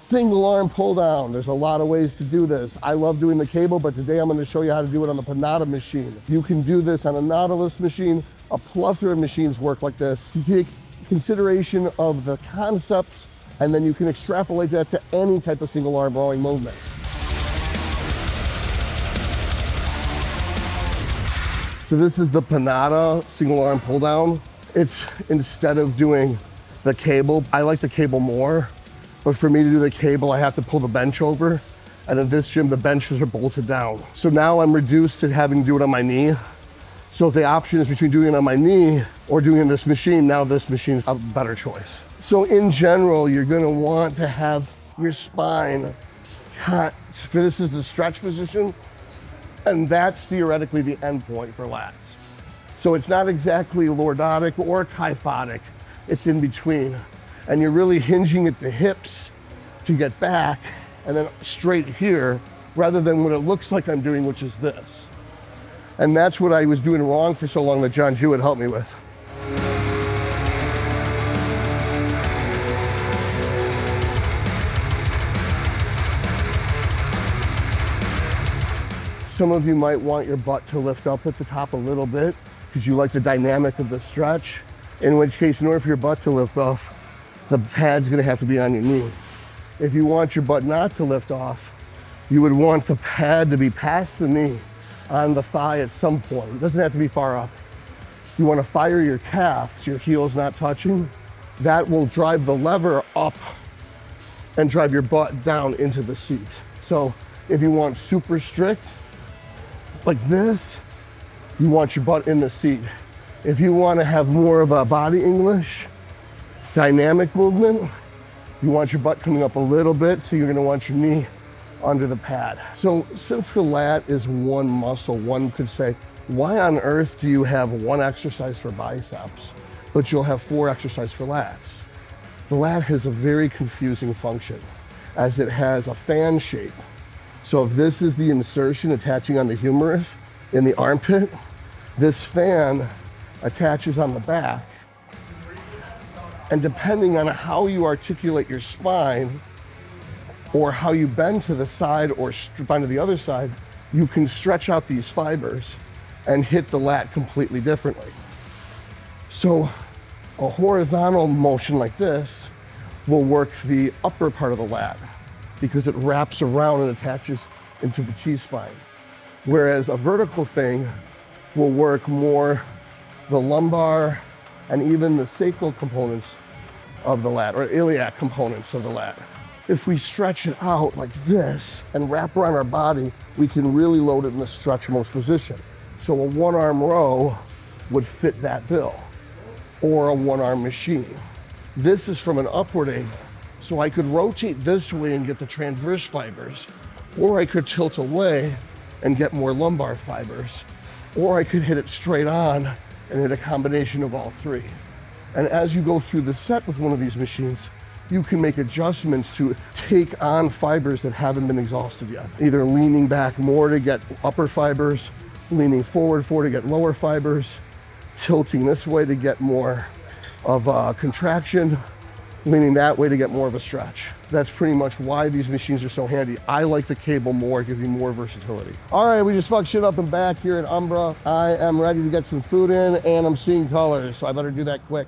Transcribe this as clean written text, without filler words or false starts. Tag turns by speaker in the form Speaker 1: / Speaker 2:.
Speaker 1: Single arm pull down. There's a lot of ways to do this. I love doing the cable, but today I'm going to show you how to do it on the Pulldown machine. You can do this on a Nautilus machine. A plethora of machines work like this. You take consideration of the concepts, and then you can extrapolate that to any type of single arm rowing movement. So this is the Pulldown single arm pull down. It's instead of doing the cable, I like the cable more, but for me to do the cable, I have to pull the bench over. And in this gym, the benches are bolted down. So now I'm reduced to having to do it on my knee. So if the option is between doing it on my knee or doing it in this machine, now this machine's a better choice. So in general, you're gonna want to have your spine cut. This is the stretch position, and that's theoretically the end point for lats. So it's not exactly lordotic or kyphotic, it's in between. And you're really hinging at the hips to get back and then straight here, rather than what it looks like I'm doing, which is this. And that's what I was doing wrong for so long that John Jew would help me with. Some of you might want your butt to lift up at the top a little bit because you like the dynamic of the stretch, in which case, in order for your butt to lift off, the pad's gonna have to be on your knee. If you want your butt not to lift off, you would want the pad to be past the knee on the thigh at some point. It doesn't have to be far up. You wanna fire your calf so your heel's not touching. That will drive the lever up and drive your butt down into the seat. So if you want super strict, like this, you want your butt in the seat. If you wanna have more of a body English, dynamic movement, you want your butt coming up a little bit, so you're gonna want your knee under the pad. So since the lat is one muscle, one could say, why on earth do you have one exercise for biceps, but you'll have 4 exercises for lats? The lat has a very confusing function, as it has a fan shape. So if this is the insertion attaching on the humerus in the armpit, this fan attaches on the back. And depending on how you articulate your spine or how you bend to the side or spine to the other side, you can stretch out these fibers and hit the lat completely differently. So a horizontal motion like this will work the upper part of the lat because it wraps around and attaches into the T-spine. Whereas a vertical thing will work more the lumbar and even the sacral components of the lat, or iliac components of the lat. If we stretch it out like this and wrap around our body, we can really load it in the stretch most position. So a one-arm row would fit that bill, or a one-arm machine. This is from an upward angle, so I could rotate this way and get the transverse fibers, or I could tilt away and get more lumbar fibers, or I could hit it straight on and hit a combination of all 3. And as you go through the set with one of these machines, you can make adjustments to take on fibers that haven't been exhausted yet. Either leaning back more to get upper fibers, leaning forward to get lower fibers, tilting this way to get more of a contraction, leaning that way to get more of a stretch. That's pretty much why these machines are so handy. I like the cable more, give you more versatility. All right, we just fucked shit up and back here in Umbra. I am ready to get some food in and I'm seeing colors, so I better do that quick.